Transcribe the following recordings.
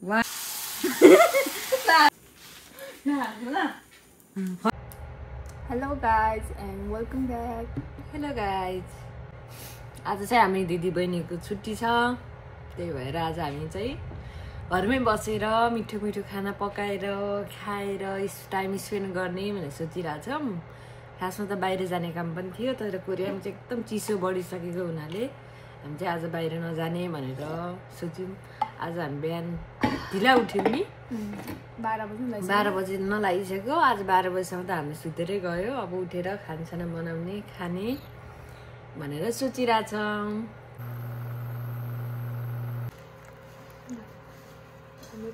वाह hello guys and welcome back. Hello guys, आज चाहिँ हामी दिदी बहिनीको छुट्टी छ, त्यही भएर आज हामी चाहिँ घरमै बसेर मिठो मिठो खाना पकाएर खाएर टाइम स्पेन्ड गर्ने भनेर सोचिरहेछौँ। खासमा त बाहिर जाने काम पनि थियो, तर कोरियामा चाहिँ एकदम चिसो बढिसकेको हुनाले हामी चाहिँ आज बाहिर नजाने भनेर सोच्यौँ। आज हामी बिहान ढिला उठ्यौँ नि, 12 बजी नलागिसक्यो। आज 12 बजीसम्म त हामी सुतेरै गयो। अब उठेर खानासाना बनाउने खाने भनेर सोचिरहेछौँ।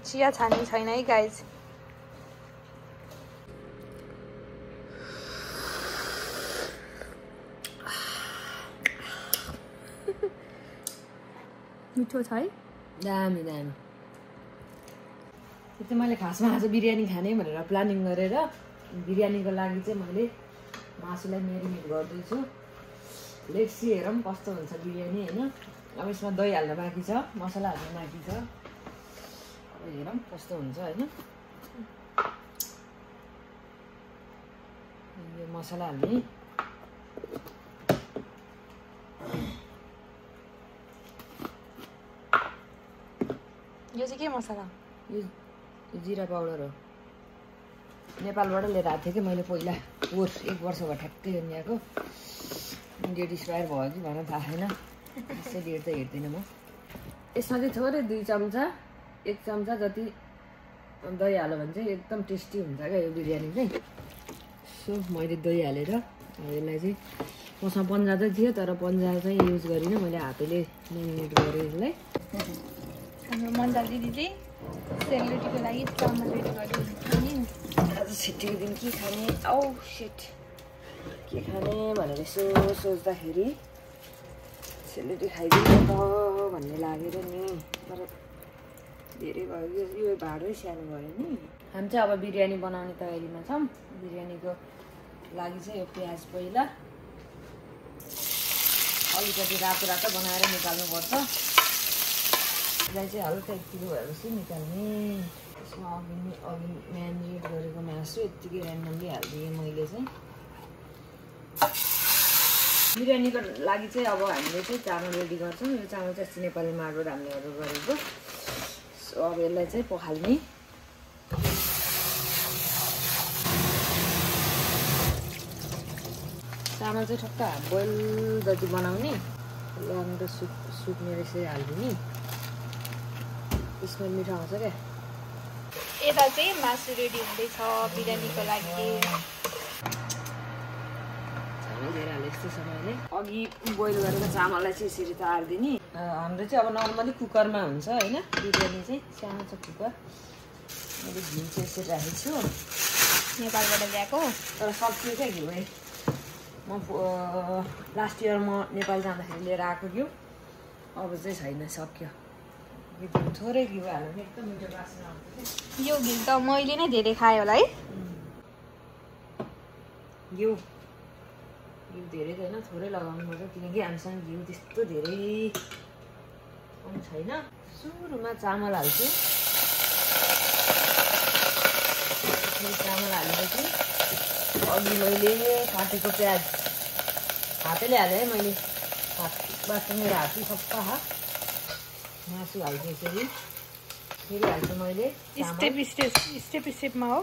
चिया छाने छैन है गाइज। मिठो छ है, दामी दामी। त्यो मैले खासमा आज बिरयानी खाने भनेर प्लानिङ गरेर बिरयानीको लागि चाहिँ मैले मासुलाई मेरिनेट गर्दैछु। लेट्स सी, हेरौँ कस्तो हुन्छ बिरयानी होइन। अब यसमा दही हाल्न बाँकी छ, मसला हाल्न बाँकी छ। अब हेरौँ कस्तो हुन्छ होइन। यो मसला हाल्ने, यो चाहिँ के मसला? यो जिरा पाउडर हो, नेपालबाट लिएर आएको थिएँ कि मैले पहिला। 1 वर्ष भयो ठ्याक्कै ल्याएको। डेट एक्सपायर भयो कि भन थाहा छैन, त्यसै डेट त हेर्दिनँ म। यसमा चाहिँ थोरै 2 चम्चा 1 चम्चा जति दही हाल्यो भने चाहिँ एकदम टेस्टी हुन्छ क्या यो बिरयानी चाहिँ। सो मैले दही हालेर यसलाई चाहिँ मसँग पन्जा चाहिँ थियो, तर पन्जा चाहिँ युज गरिनँ, मैले हातैले मेरिनेट गरेँ यसलाई। हाम्रो मन्दाल दिदी चाहिँ सेलरोटीको लागि चामल रेडी गरिदिनु। आज छुट्टीको दिन के खाने, औ सेट के खाने भनेर यसो सोच्दाखेरि सेलरोटी खाइदिनु त भन्ने लागेर नि, तर धेरै भयो यो भाँडै सानो भयो नि। हामी चाहिँ अब बिरयानी बनाउने तयारीमा छौँ। बिरयानीको लागि चाहिँ यो प्याज पहिला अलिकति रातो रातो बनाएर निकाल्नुपर्छ। यसलाई चाहिँ हल्का यतिको भएपछि निकाल्ने। त्यसमा अघि म्यारिनेट गरेको मासु यत्तिकै ऱ्यान्डमली हालिदिएँ मैले चाहिँ। बिरयानीको लागि चाहिँ अब हामीले चाहिँ चामल रेडी गर्छौँ। यो चामल चाहिँ अस्ति नेपाली माडबाट हामीले अर्डर गरेको। सो अब यसलाई चाहिँ पखाल्ने। चामल चाहिँ ठक्क हाफ बोइल जति बनाउने, राम्रो सुक्ने रहेछ हालिदिने। यसमा मिठो आउँछ क्या। यता चाहिँ मासु रेडी हुँदैछ बिरयानीको लागि। चामल धेरै हाले यस्तो छ मैले। अघि बोइल गरेको चामललाई चाहिँ यसरी तारिदिने। हाम्रो चाहिँ अब नर्मली कुकरमा हुन्छ होइन बिरयानी चाहिँ, सानो छ कुकर। मैले घिउ चाहिँ यसरी राखेको छु, नेपालबाट ल्याएको। तर सक्यो क्या घिउ। म लास्ट इयर म नेपाल जाँदाखेरि लिएर आएको घिउ, अब चाहिँ छैन, सक्यो। थोरै घिउ हाल्यो भने एकदम मिठो बास्ना आउँछ। यो घिउ त मैले नै धेरै खाएँ होला है। घिउ धेरै त होइन, थोरै लगाउनु पर्छ, किनकि हामीसँग घिउ त्यस्तो धेरै पनि छैन। सुरुमा चामल हाल्छु। चामल हालेपछि अघि मैले काटेको प्याज हातैले हालेँ है मैले, हातबाट मेरो हात चाहिँ सबै हात। मासु हाल्छु यसरी, फेरि हाल्छु मैले स्टेप स्टेपमा हो।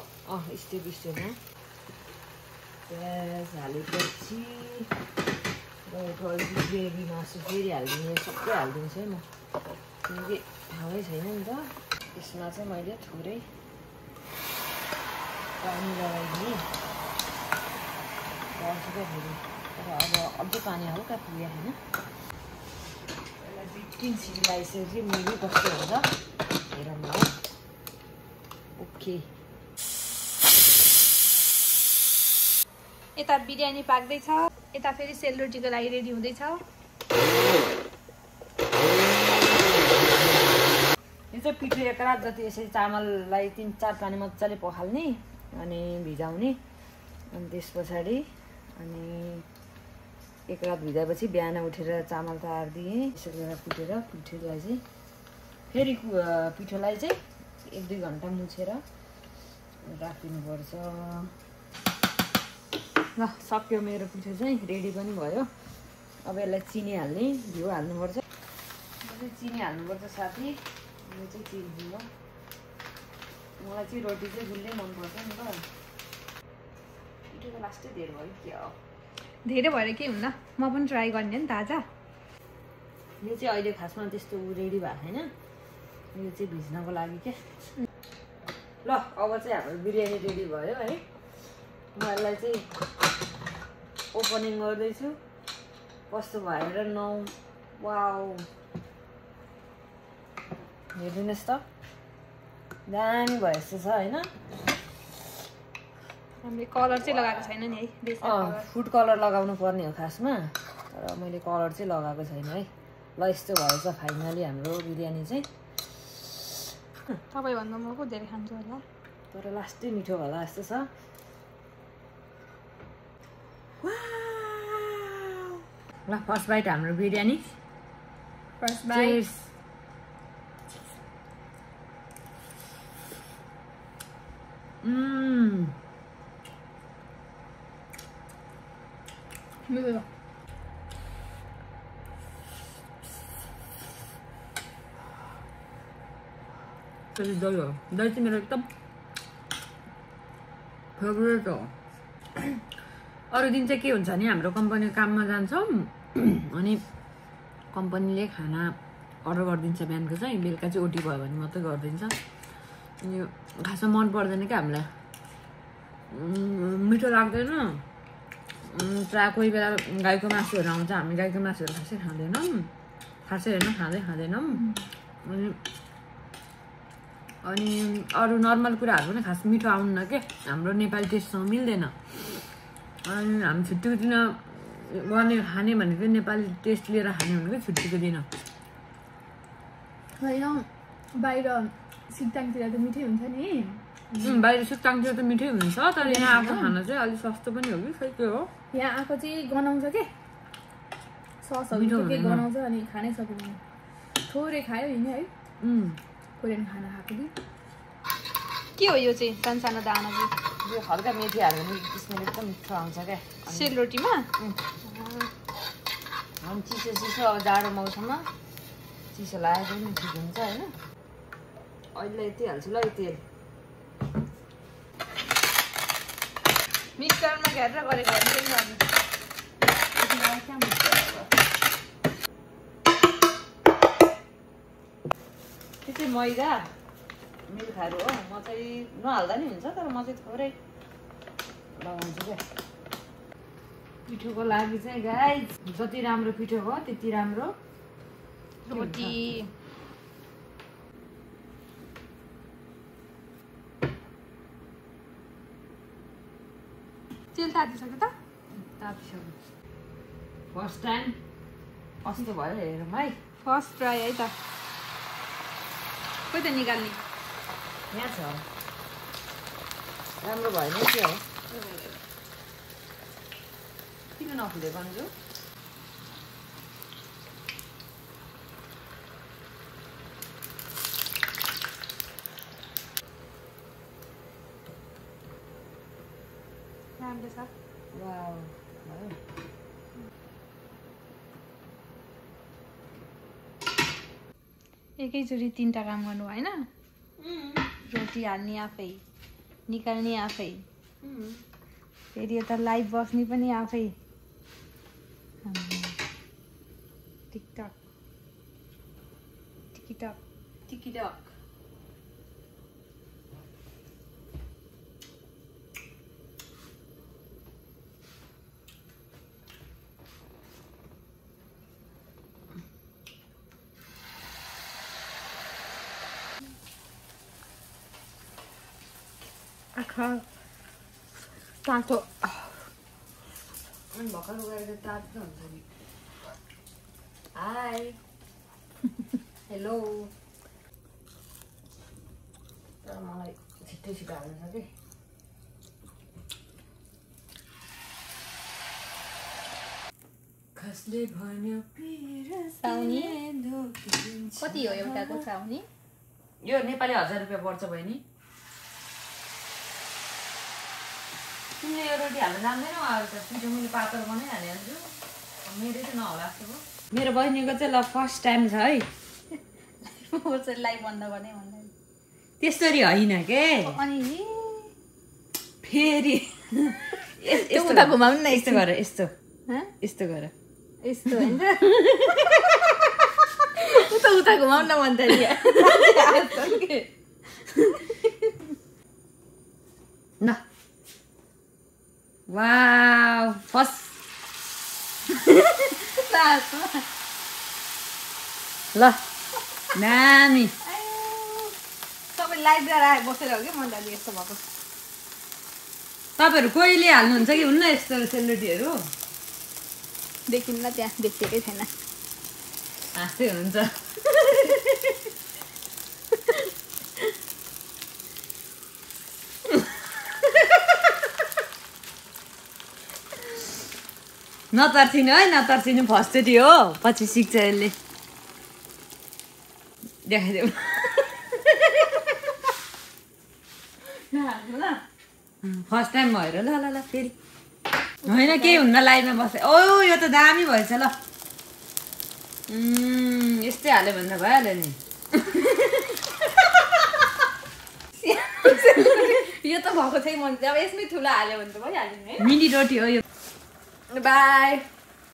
स्टेप स्टेपमा प्याज हालेपछि ग्रेभी मासु फेरि हालिदिने, सबै हालिदिन्छु है म, किनकि ठाउँै छैन नि त। यसमा चाहिँ मैले थोरै पानी लगाइदिएँ गर्छु क्या फेरि, तर अब अझै पानी हल्का पुग्यो होइन। यसलाई 2-3 सिटी लगाइसकेपछि मुली कस्तो हुन्छ हेरौँ न। ओके, यता बिरयानी पाक्दैछ, यता फेरि सेलरोटीको लागि रेडी हुँदैछ। यो चाहिँ पिठो 1 रात जति यसरी चामललाई 3-4 पानी मजाले पखाल्ने अनि भिजाउने। अनि त्यस पछाडि अनि 1 रात भिजाएपछि बिहान उठेर चामल तारिदिएँ। यसरी गरेर पिठोलाई चाहिँ फेरि पिठोलाई चाहिँ 1-2 घन्टा मुछेर राखिदिनुपर्छ। ल सक्यो मेरो पिठो चाहिँ रेडी पनि भयो। अब यसलाई चिनी हाल्ने, घिउ हाल्नुपर्छ। चिनी हाल्नुपर्छ साथी। यो चाहिँ चिनी हो। मलाई चाहिँ रोटी चाहिँ गुलियै मनपर्छ नि त। पिठो त लास्टै धेरै भयो के हो, धेरै भएर के हुन्न, म पनि ट्राई गर्ने नि ताजा। यो चाहिँ अहिले खासमा त्यस्तो रेडी भएको छैन, यो चाहिँ भिज्नको लागि के। ल अब चाहिँ हाम्रो बिरयानी रेडी भयो है। म यसलाई चाहिँ ओपनिङ गर्दैछु। कस्तो भएर वाउ, हेर्दिनुहोस् त दामी भयो जस्तो छ होइन। हामीले कलर चाहिँ लगाएको छैन नि है। फुड कलर लगाउनु पर्ने हो खासमा, तर मैले कलर चाहिँ लगाएको छैन है। ल यस्तो भएछ फाइनली हाम्रो बिरयानी चाहिँ। तपाईँभन्दा म पो धेरै खान्छु होला, तर लास्टै मिठो होला जस्तो छ। ल फर्स्ट बाइट हाम्रो बिरयानी। First bite. दही हो, दही चाहिँ मेरो एकदम फेभरेट हो। अरू दिन चाहिँ के हुन्छ भने हाम्रो कम्पनी काममा जान्छौँ अनि कम्पनीले खाना अर्डर गरिदिन्छ बिहानको चाहिँ, बेलुका चाहिँ ओटी भयो भने मात्रै गरिदिन्छ। अनि खासमा मन पर्दैन क्या हामीलाई, मिठो लाग्दैन। प्रायः कोही बेला गाईको मासुहरू आउँछ, हामी गाईको मासुहरू खासै खाँदैनौँ, खाँदैनौँ। अनि अरू नर्मल कुराहरू पनि खास मिठो आउन्न के, हाम्रो नेपाली टेस्टसँग मिल्दैन। अनि हामी छुट्टीको दिन गर्ने खाने भनेको नेपाली टेस्ट लिएर खाने भनेको छुट्टीको दिन होइन। बाहिर सिक्ताङतिर त मिठै हुन्छ नि, बाहिर सिक्ताङतिर त मिठै हुन्छ, तर यहाँ आएको खाना चाहिँ अलिक सस्तो पनि हो कि खै के हो। यहाँ आएको चाहिँ गनाउँछ के, ससहरू के गनाउँछ अनि खानै सकिँदैन। थोरै खायो हिँड्यो है, कोरियन खाना खाएको दि। के हो यो चाहिँ सानो दाना चाहिँ? यो हल्का मेथी हाल्यो भने त्यसमा एकदम मिठो आउँछ क्या सेलरोटीमा। अनि चिसो अब जाडो मौसममा चिसो लागेको पनि ठिक हुन्छ होइन। अहिले यति हाल्छु ल, यो तेल मिक्सरमा घेरेर गरेको त्यो चाहिँ मैदा मिल्कहरू हो। म चाहिँ नहाल्दा नि हुन्छ, तर म चाहिँ थोरै लगाउँछु क्या पिठोको लागि चाहिँ। गाइस जति राम्रो पिठो हो त्यति राम्रो रोटी। तेल तातिसक्यो त? तातिसक्यो। फर्स्ट टाइम कस्तो भयो हेरौँ है। फर्स्ट ट्राई है त। खोइ त निकाल्ने यहाँ छ, राम्रो भयो नि के हो। किन नफुले भन्छु? राम्रो छ। वाउ भयो। एकैचोटि 3टा काम गर्नु भएन? रोटी हाल्ने आफै, निकाल्ने आफै, फेरि यता लाइभ बस्ने पनि आफै। TikTok TikTok TikTok. आँखा तातो। अनि भर्खर गएर तातो हुन्छ नि। Hi hello. तर मलाई छिट्टै छिटो हाल्नु छ कि। कसले भन्यो साउनी कति हो एउटाको साउनी? यो नेपाली 1000 रुपियाँ पर्छ बहिनी तिमीले यो रोटी हाल्न जान्दैनौ अब त पिठो मैले पातल बनाइहाले अन्जु मेरै त नहोला जस्तो भयो मेरो बहिनीको चाहिँ ल फर्स्ट टाइम छ है लाइभ बन्द गर्ने भन्दा त्यसरी होइन के अनि फेरि उता घुमाउनु न यस्तो गर यस्तो यस्तो गर यस्तो हैन उता घुमाउनु न भन्दा न वाउ फर्स्ट ल नामी सबै लाइभ गरेर बसेर हो कि मैले अलि यस्तो भएको तपाईहरु कोहीले हाल्नुहुन्छ कि हुन्न यस्तो सेलरोटीहरु देखिन्न त्यहाँ देखिएकै छैन हाँस्दै हुनुहुन्छ नतर्सिनु है नतर्सिनु फर्स्टचोटि हो पछि सिक्छ यसले देखाइदेऊ फर्स्ट टाइम भएर ल ल ल फेरि होइन केही हुन्न लाइभमा बस्छ ओ यो त दामी भएछ ल यस्तै हाल्यो भने त भइहाल्यो नि यो त भएको छैन मन अब यसमै ठुलो हाल्यो भने त भइहाल्यो नि मिनी रोटी हो यो बाई